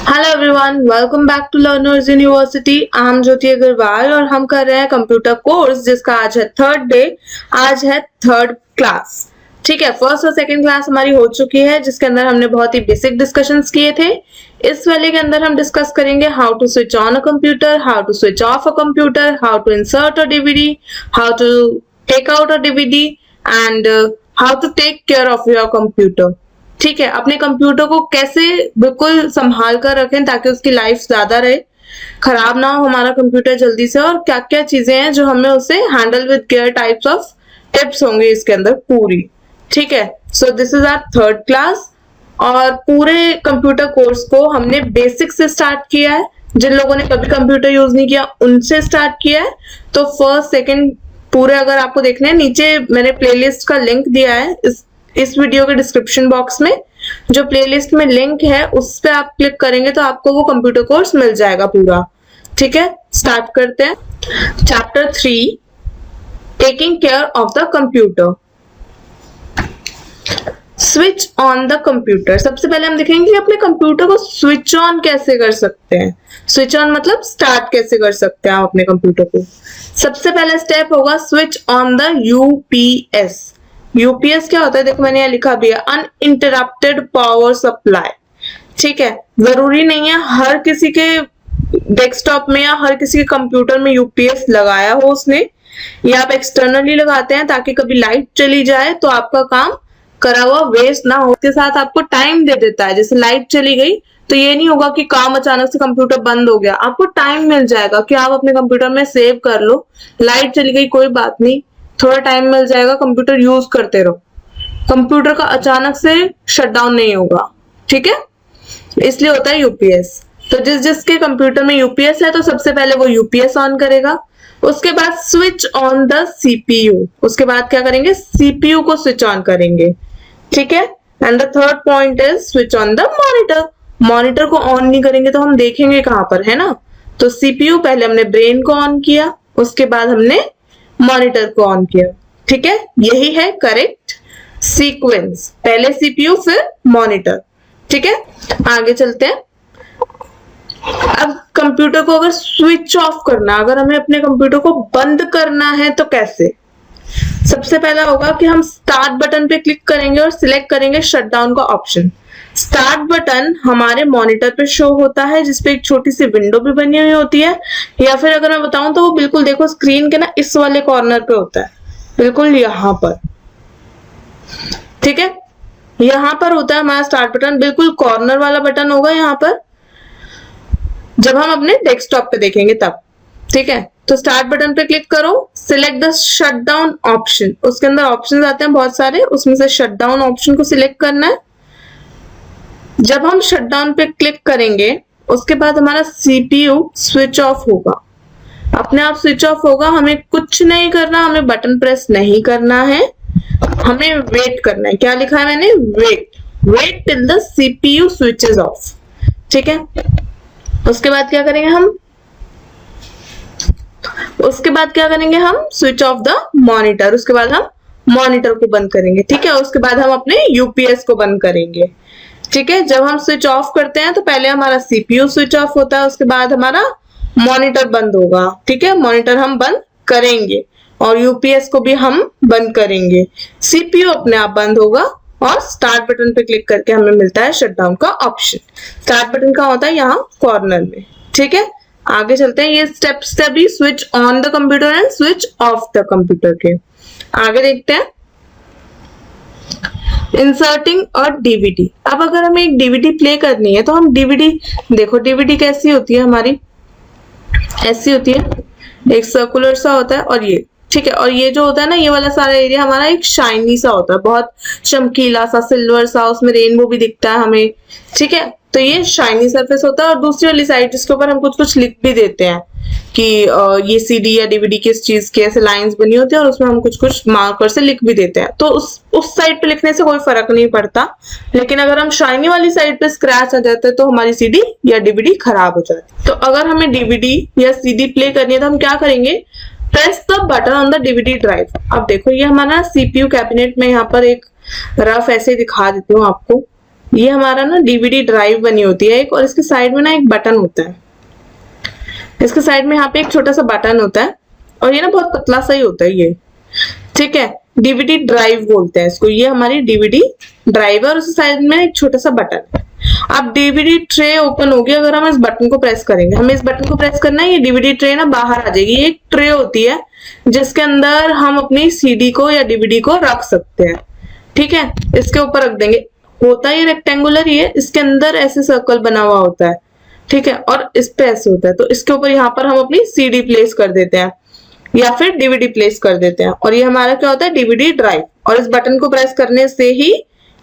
Hello everyone, welcome back to learners university. I am Jyoti Agarwal और हम कर रहे हैं कंप्यूटर कोर्स जिसका आज है थर्ड डे। आज है थर्ड क्लास। ठीक है, फर्स्ट और सेकंड क्लास हमारी हो चुकी है जिसके अंदर हमने बहुत ही बेसिक डिस्कशंस किए थे। इस वाले के अंदर हम डिस्कस करेंगे how to switch on a computer, how to switch off a computer, how to insert a DVD, how to take out a DVD and how to take care of your computer. ठीक है, अपने computer को कैसे बिल्कुल संभाल कर रखें ताकि उसकी लाइफ ज्यादा रहे, खराब ना हो हमारा कंप्यूटर जल्दी से, और क्या क्या चीजें हैं जो हमें उसे handle with care types of tips होंगे इसके अंदर पूरी। ठीक है, so this is our third class और पूरे कंप्यूटर कोर्स को हमने बेसिक से स्टार्ट किया है। जिन लोगों ने कभी कंप्यूटर यूज नहीं किया उनसे स्टार्ट किया है। तो फर्स्ट सेकंड पूरे अगर आपको देखने हैं, नीचे मैंने प्लेलिस्ट का लिंक दिया है इस वीडियो के डिस्क्रिप्शन बॉक्स में। जो प्लेलिस्ट में लिंक है उस पे आप क्लिक करेंगे तो आपको वो कंप्यूटर कोर्स मिल जाएगा पूरा। ठीक है, स्टार्ट करते हैं। Chapter 3, taking care of the computer. Switch on the computer. सबसे पहले हम देखेंगे कि अपने कंप्यूटर को स्विच ऑन कैसे कर सकते हैं। स्विच ऑन मतलब स्टार्ट कैसे कर सकते हैं आप अपने कंप्यूटर को। सबसे पहला स्टेप होगा switch on the UPS. UPS क्या होता है, देखो मैंने यहाँ लिखा भी है, अनइंटरप्टेड पावर सप्लाई। ठीक है, जरूरी नहीं है हर किसी के डेस्कटॉप में या हर किसी के कंप्यूटर में यूपीएस लगाया हो उसने। ये आप एक्सटर्नली लगाते हैं ताकि कभी लाइट चली जाए तो आपका काम करा हुआ वेस्ट ना हो। उसके साथ आपको टाइम दे देता है, जैसे लाइट चली गई तो ये नहीं होगा कि काम अचानक से कंप्यूटर बंद हो गया, आपको टाइम मिल जाएगा कि आप अपने कंप्यूटर में सेव कर लो। लाइट चली गई कोई बात नहीं, थोड़ा टाइम मिल जाएगा, कंप्यूटर यूज करते रहो, कंप्यूटर का अचानक से शटडाउन नहीं होगा। ठीक है, इसलिए होता है यूपीएस। तो जिसके कंप्यूटर में यूपीएस है तो सबसे पहले वो यूपीएस ऑन करेगा। उसके बाद स्विच ऑन द सीपीयू। उसके बाद क्या करेंगे, सीपीयू को स्विच ऑन करेंगे। ठीक है, and the third point is switch on the monitor. Monitor को ऑन नहीं करेंगे तो हम देखेंगे कहां पर, है ना। तो सीपीयू पहले हमने ब्रेन को ऑन किया, उसके बाद हमने मॉनिटर को ऑन किया। ठीक है, यही है करेक्ट सीक्वेंस, पहले सीपीयू फिर मॉनिटर। ठीक है, आगे चलते हैं। अब कंप्यूटर को अगर स्विच ऑफ करना, अगर हमें अपने कंप्यूटर को बंद करना है तो कैसे। सबसे पहला होगा कि हम स्टार्ट बटन पे क्लिक करेंगे और सिलेक्ट करेंगे शटडाउन का ऑप्शन। स्टार्ट बटन हमारे मॉनिटर पे शो होता है जिसपे एक छोटी सी विंडो भी बनी हुई होती है, या फिर अगर मैं बताऊं तो वो बिल्कुल देखो स्क्रीन के ना इस वाले कॉर्नर पे होता है, बिल्कुल यहाँ पर। ठीक है, यहाँ पर होता है हमारा स्टार्ट बटन, बिल्कुल कॉर्नर वाला बटन होगा यहाँ पर जब हम अपने डेस्कटॉप पे देखेंगे तब। ठीक है, तो स्टार्ट बटन पे क्लिक करो, सिलेक्ट द शटडाउन ऑप्शन। उसके अंदर ऑप्शन आते हैं बहुत सारे, उसमें से शटडाउन ऑप्शन को सिलेक्ट करना है। जब हम शटडाउन पे क्लिक करेंगे उसके बाद हमारा सीपीयू स्विच ऑफ होगा, अपने आप स्विच ऑफ होगा। हमें कुछ नहीं करना, हमें बटन प्रेस नहीं करना है, हमें वेट करना है। क्या लिखा है मैंने, wait till the CPU switches off. ठीक है, उसके बाद क्या करेंगे हम, स्विच ऑफ द मॉनिटर। उसके बाद हम मॉनिटर को बंद करेंगे। ठीक है, उसके बाद हम अपने यूपीएस को बंद करेंगे। ठीक है, जब हम स्विच ऑफ करते हैं तो पहले हमारा सीपीयू स्विच ऑफ होता है, उसके बाद हमारा मॉनिटर बंद होगा। ठीक है, मॉनिटर हम बंद करेंगे और यूपीएस को भी हम बंद करेंगे। सीपीयू अपने आप बंद होगा और स्टार्ट बटन पे क्लिक करके हमें मिलता है शटडाउन का ऑप्शन। स्टार्ट बटन का होता है यहाँ कॉर्नर में। ठीक है, आगे चलते हैं। ये स्टेप्स थे अभी switch on the computer and switch off the computer के। आगे देखते हैं इंसर्टिंग और डीवीडी। अब अगर हमें एक डीवीडी प्ले करनी है तो हम डीवीडी, देखो डीवीडी कैसी होती है हमारी, ऐसी होती है, एक सर्कुलर सा होता है और ये। ठीक है, और ये जो होता है ना, ये वाला सारा एरिया हमारा एक शाइनी सा होता है, बहुत चमकीला सा, सिल्वर सा, उसमें रेनबो भी दिखता है हमें। ठीक है, तो ये शाइनी सरफेस होता है। और दूसरी वाली साइड जिसके ऊपर हम कुछ कुछ लिख भी देते हैं कि ये सीडी या डीवीडी किस चीज की, ऐसे लाइंस बनी होती है और उसमें हम कुछ कुछ मार्कर से लिख भी देते हैं। तो उस साइड पे लिखने से कोई फर्क नहीं पड़ता, लेकिन अगर हम शाइनी वाली साइड पे स्क्रैच आ जाते हैं तो हमारी सीडी या डीवीडी खराब हो जाती है। तो अगर हमें डीवीडी या सीडी प्ले करनी है तो हम क्या करेंगे, press the button on the DVD drive. अब देखो ये हमारा सीपीयू कैबिनेट में यहाँ पर एक रफ ऐसे दिखा देती हूँ आपको, ये हमारा ना डीवीडी ड्राइव बनी होती है एक, और इसके साइड में ना एक बटन होता है। इसके साइड में यहाँ पे एक छोटा सा बटन होता है, और ये ना बहुत पतला सा ही होता है ये, ठीक है। डीवीडी ड्राइव बोलते हैं इसको। ये हमारी डीवीडी ड्राइव है और उसके साइड में एक छोटा सा बटन है। अब डीवीडी ट्रे ओपन होगी अगर हम इस बटन को प्रेस करेंगे। हमें इस बटन को प्रेस करना है, ये डीवीडी ट्रे ना बाहर आ जाएगी। ये एक ट्रे होती है जिसके अंदर हम अपनी सीडी को या डीवीडी को रख सकते हैं, ठीक है। इसके ऊपर रख देंगे। होता है ये रेक्टेंगुलर ही है, इसके अंदर ऐसे सर्कल बना हुआ होता है, ठीक है, और इस पे ऐसे होता है। तो इसके ऊपर यहाँ पर हम अपनी सीडी प्लेस कर देते हैं या फिर डीवीडी प्लेस कर देते हैं, और ये हमारा क्या होता है, डीवीडी ड्राइव। और इस बटन को प्रेस करने से ही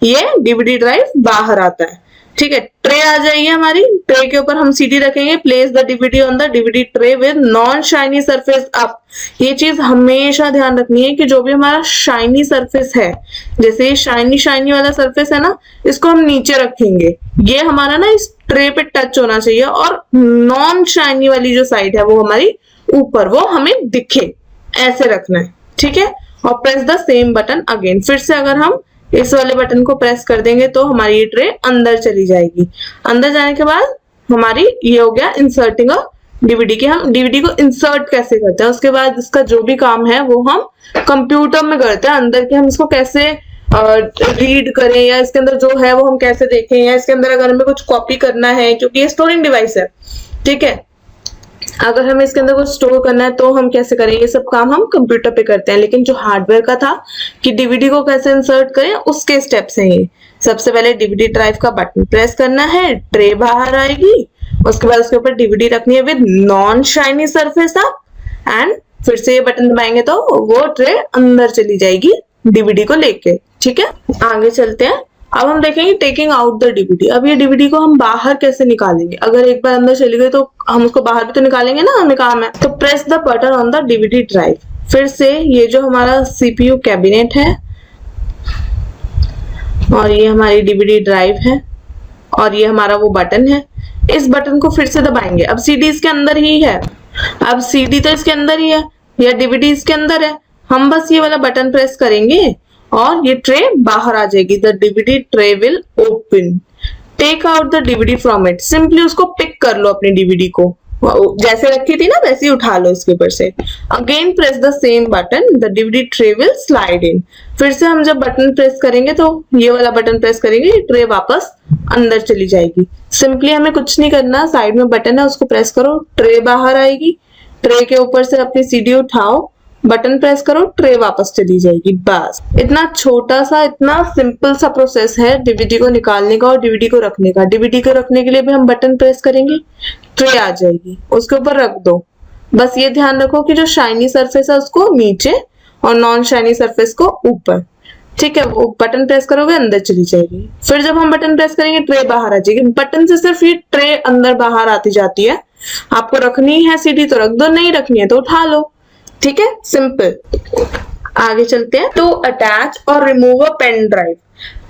ये डीवीडी ड्राइव बाहर आता है, ठीक है। ट्रे आ जाएगी हमारी। ट्रे के ऊपर हम सीडी रखेंगे। Place the DVD on the DVD tray with non shiny surface up. ये चीज हमेशा ध्यान रखनी है कि जो भी हमारा शाइनी सरफेस है, जैसे ये शाइनी शाइनी वाला सरफेस है ना, इसको हम नीचे रखेंगे। ये हमारा ना इस ट्रे पे टच होना चाहिए, और नॉन शाइनी वाली जो साइड है वो हमारी ऊपर, वो हमें दिखे, ऐसे रखना है, ठीक है। और press the same button again. फिर से अगर हम इस वाले बटन को प्रेस कर देंगे तो हमारी ये ट्रे अंदर चली जाएगी। अंदर जाने के बाद हमारी ये हो गया इंसर्टिंग अ डीवीडी की। हम डीवीडी को इंसर्ट कैसे करते हैं, उसके बाद इसका जो भी काम है वो हम कंप्यूटर में करते हैं। अंदर के हम इसको कैसे रीड करें, या इसके अंदर जो है वो हम कैसे देखें, या इसके अंदर अगर हमें कुछ कॉपी करना है, क्योंकि ये स्टोरिंग डिवाइस है, ठीक है। अगर हमें इसके अंदर कुछ स्टोर करना है तो हम कैसे करें, ये सब काम हम कंप्यूटर पे करते हैं। लेकिन जो हार्डवेयर का था कि डीवीडी को कैसे इंसर्ट करें, उसके स्टेप्स हैं ये। सबसे पहले डीवीडी ड्राइव का बटन प्रेस करना है, ट्रे बाहर आएगी, उसके बाद उसके ऊपर डीवीडी रखनी है with non shiny surface up, and फिर से ये बटन दबाएंगे तो वो ट्रे अंदर चली जाएगी डीवीडी को लेके, ठीक है। आगे चलते हैं। अब हम देखेंगे टेकिंग आउट द डीवीडी। अब ये डीवीडी को हम बाहर कैसे निकालेंगे। अगर एक बार अंदर चली गई तो हम उसको बाहर भी तो निकालेंगे ना, हमें काम है। तो press the button on the DVD drive. फिर से ये जो हमारा सीपीयू कैबिनेट है, और ये हमारी डीवीडी ड्राइव है, और ये हमारा वो बटन है। इस बटन को फिर से दबाएंगे। अब सीडी इसके अंदर ही है, अब सीडी तो इसके अंदर ही है, या डीवीडी इसके अंदर है। हम बस ये वाला बटन प्रेस करेंगे और ये ट्रे बाहर आ जाएगी। The DVD tray will open. Take out the DVD from it. Simply उसको पिक कर लो, अपनी डीवीडी को जैसे रखी थी ना वैसे ही उठा लो इसके ऊपर से। Again press the same button, the DVD tray will slide in. फिर से हम जब बटन प्रेस करेंगे तो ये वाला बटन प्रेस करेंगे, ये ट्रे वापस अंदर चली जाएगी। सिंपली हमें कुछ नहीं करना, साइड में बटन है उसको प्रेस करो, ट्रे बाहर आएगी। ट्रे के ऊपर से अपनी सीडी उठाओ, बटन प्रेस करो, ट्रे वापस चली जाएगी। बस इतना छोटा सा, इतना सिंपल सा प्रोसेस है डीवीडी को निकालने का और डीवीडी को रखने का। डीवीडी को रखने के लिए भी हम बटन प्रेस करेंगे, ट्रे आ जाएगी, उसके ऊपर रख दो। बस ये ध्यान रखो कि जो शाइनी सरफेस है उसको नीचे और नॉन शाइनी सरफेस को ऊपर, ठीक है। वो बटन प्रेस करोगे अंदर चली जाएगी। फिर जब हम बटन प्रेस करेंगे ट्रे बाहर आ जाएगी। बटन से सिर्फ ये ट्रे अंदर बाहर आती जाती है। आपको रखनी है सीडी तो रख दो, नहीं रखनी है तो उठा लो, ठीक है, सिंपल। आगे चलते हैं। टू अटैच और remove a pen drive.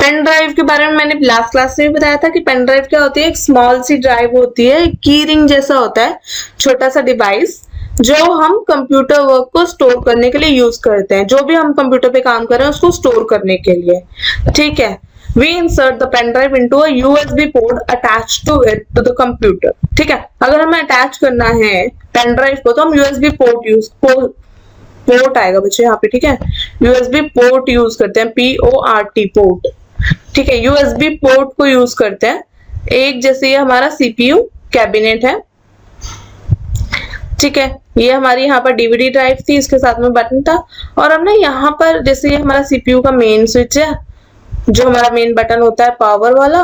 Pen drive के बारे में मैंने लास्ट क्लास में भी बताया था कि पेन ड्राइव क्या होती है, एक स्मॉल सी ड्राइव होती है, की रिंग जैसा होता है, छोटा सा डिवाइस जो हम कंप्यूटर वर्क को स्टोर करने के लिए यूज करते हैं। जो भी हम कंप्यूटर पे काम कर रहे हैं उसको स्टोर करने के लिए, ठीक है। We insert the pen drive into a USB port attached to it to the computer, ठीक है। अगर हमें अटैच करना है पेन ड्राइव को तो हम USB पोर्ट आएगा बच्चे यहाँ पे, ठीक है। USB पोर्ट यूज करते हैं, PORT पोर्ट, ठीक है। USB पोर्ट को यूज करते हैं। एक जैसे ये हमारा CPU कैबिनेट है, ठीक है। ये हमारी यहाँ पर डीवीडी ड्राइव थी, इसके साथ में बटन था। और अब ना यहाँ पर जैसे ये हमारा CPU का मेन स्विच है, जो हमारा मेन बटन होता है पावर वाला,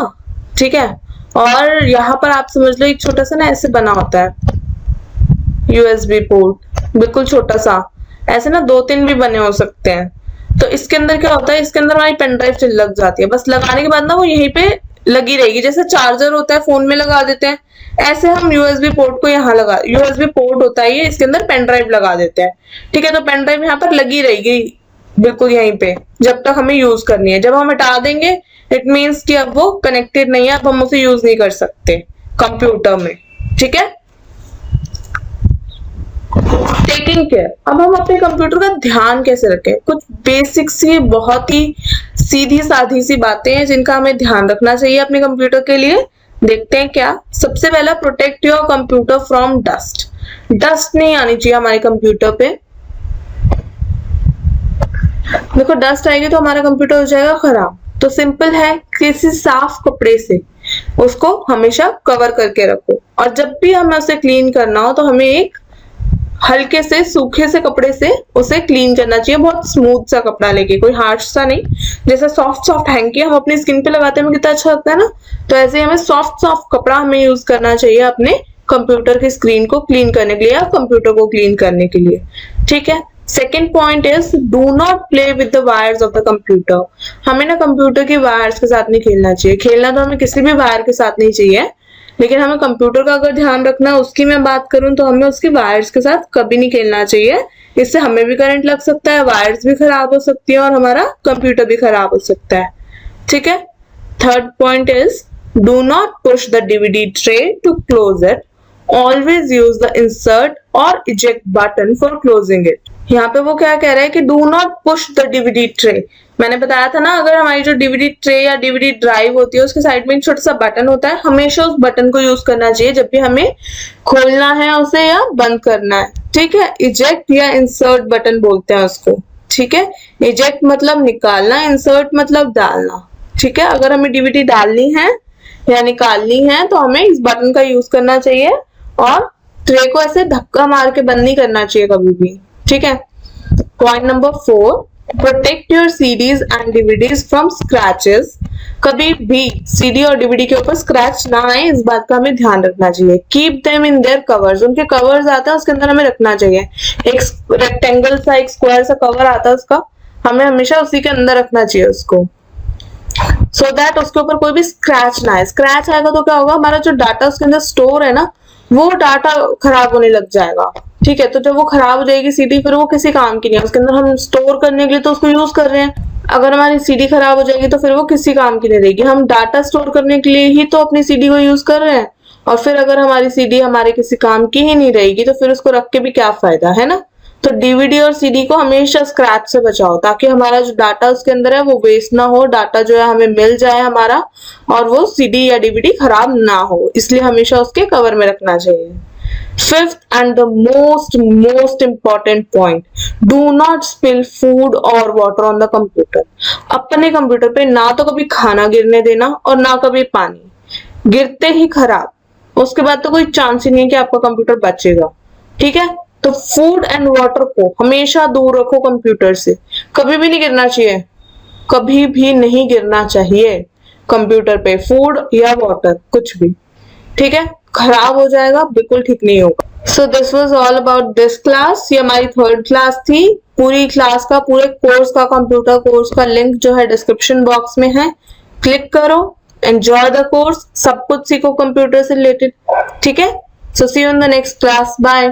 ठीक है। और यहाँ पर आप समझ लो एक छोटा सा ना ऐसे बना होता है USB पोर्ट, बिल्कुल छोटा सा, ऐसे ना 2-3 भी बने हो सकते हैं। तो इसके अंदर क्या होता है, इसके अंदर हमारी पेन ड्राइव लग जाती है। बस लगाने के बाद ना वो यहीं पे लगी रहेगी, जैसे चार्जर होता है फोन में लगा देते हैं, ऐसे हम USB पोर्ट को यहाँ लगा, USB पोर्ट होता है ये, इसके अंदर पेन ड्राइव लगा देते हैं, ठीक है। तो पेन ड्राइव यहाँ पर लगी रहेगी बिल्कुल यहीं पे जब तक हमें यूज करनी है। जब हम हटा देंगे इट मीन्स कि अब वो कनेक्टेड नहीं है, अब हम उसे यूज नहीं कर सकते कंप्यूटर में, ठीक है। टेकिंग केयर, अब हम अपने कंप्यूटर का ध्यान कैसे रखें, कुछ बेसिक सी बहुत ही सीधी साधी सी बातें हैं जिनका हमें ध्यान रखना चाहिए अपने कंप्यूटर के लिए। देखते हैं क्या। सबसे पहला, protect your computer from dust. Dust नहीं आनी चाहिए हमारे कंप्यूटर पे। देखो डस्ट आएगी तो हमारा कंप्यूटर हो जाएगा खराब। तो सिंपल है, किसी साफ कपड़े से उसको हमेशा कवर करके रखो, और जब भी हमें उसे क्लीन करना हो तो हमें एक हल्के से सूखे से कपड़े से उसे क्लीन करना चाहिए, बहुत स्मूथ सा कपड़ा लेके, कोई हार्श सा नहीं। जैसे सॉफ्ट सॉफ्ट हैंकी हम अपनी स्किन पे लगाते हैं कितना अच्छा लगता है ना, तो ऐसे ही हमें सॉफ्ट सॉफ्ट कपड़ा हमें यूज करना चाहिए अपने कंप्यूटर की स्क्रीन को क्लीन करने के लिए या कंप्यूटर को क्लीन करने के लिए। ठीक है। Second point is do not play with the wires of the computer. हमें ना कंप्यूटर की वायर्स के साथ नहीं खेलना चाहिए। खेलना तो हमें किसी भी वायर के साथ नहीं चाहिए, लेकिन हमें कंप्यूटर का अगर ध्यान रखना है, उसकी मैं बात करूं तो हमें उसकी वायर्स के साथ कभी नहीं खेलना चाहिए। इससे हमें भी करंट लग सकता है, वायर्स भी खराब हो सकती है और हमारा कंप्यूटर भी खराब हो सकता है। ठीक है। Third point is do not push the DVD tray to close it. Always use the insert और eject button for closing it. यहाँ पे वो क्या कह रहा है कि do not push the DVD tray. मैंने बताया था ना, अगर हमारी जो डीवीडी ट्रे या डीवीडी ड्राइव होती है उसके साइड में एक छोटा सा बटन होता है, हमेशा उस बटन को यूज करना चाहिए जब भी हमें खोलना है उसे या बंद करना है। ठीक है। इजेक्ट या इंसर्ट बटन बोलते हैं उसको। ठीक है। इजेक्ट मतलब निकालना, इंसर्ट मतलब डालना। ठीक है। अगर हमें डीवीडी डालनी है या निकालनी है तो हमें इस बटन का यूज करना चाहिए, और ट्रे को ऐसे धक्का मार के बंद नहीं करना चाहिए कभी भी। ठीक है। Point number 4, protect your CDs and DVDs from scratches. कभी भी सीडी और डीवीडी के ऊपर स्क्रैच ना आए, इस बात का हमें ध्यान रखना चाहिए। Keep them in their covers. उनके कवर्स आता है उसके अंदर हमें रखना चाहिए। एक रेक्टेंगल सा, एक स्क्वायर सा कवर आता है उसका, हमें हमेशा उसी के अंदर रखना चाहिए उसको, सो दैट उसके ऊपर कोई भी स्क्रैच ना आए। स्क्रैच आएगा तो क्या होगा, हमारा जो डाटा उसके अंदर स्टोर है ना, वो डाटा खराब होने लग जाएगा। ठीक है। तो जब वो खराब हो जाएगी सीडी, फिर वो किसी काम की नहीं है। उसके अंदर हम स्टोर करने के लिए तो उसको यूज कर रहे हैं। अगर हमारी सीडी खराब हो जाएगी तो फिर वो किसी काम की नहीं रहेगी। हम डाटा स्टोर करने के लिए ही तो अपनी सीडी को यूज कर रहे हैं, और फिर अगर हमारी सीडी हमारे किसी काम की ही नहीं रहेगी तो फिर उसको रख के भी क्या फायदा, है ना। तो डीवीडी और सीडी को हमेशा स्क्रैच से बचाओ, ताकि हमारा जो डाटा उसके अंदर है वो वेस्ट ना हो, डाटा जो है हमें मिल जाए हमारा, और वो सीडी या डीवीडी खराब ना हो। इसलिए हमेशा उसके कवर में रखना चाहिए। Fifth and the most important point, do not spill food or water on the computer. अपने कंप्यूटर पे ना तो कभी खाना गिरने देना और ना कभी पानी। गिरते ही खराब, उसके बाद तो कोई चांस ही नहीं है कि आपका कंप्यूटर बचेगा। ठीक है। तो फूड एंड वाटर को हमेशा दूर रखो कंप्यूटर से। कभी भी नहीं गिरना चाहिए, कभी भी नहीं गिरना चाहिए कंप्यूटर पे फूड या वाटर, कुछ भी। ठीक है। खराब हो जाएगा, बिल्कुल ठीक नहीं होगा। So this was all about this class. ये हमारी थर्ड क्लास थी। पूरी क्लास का, पूरे कोर्स का, कंप्यूटर कोर्स का लिंक जो है डिस्क्रिप्शन बॉक्स में है, क्लिक करो, एंजॉय द कोर्स, सब कुछ सीखो कंप्यूटर से रिलेटेड। ठीक है। So see you in the next class, bye.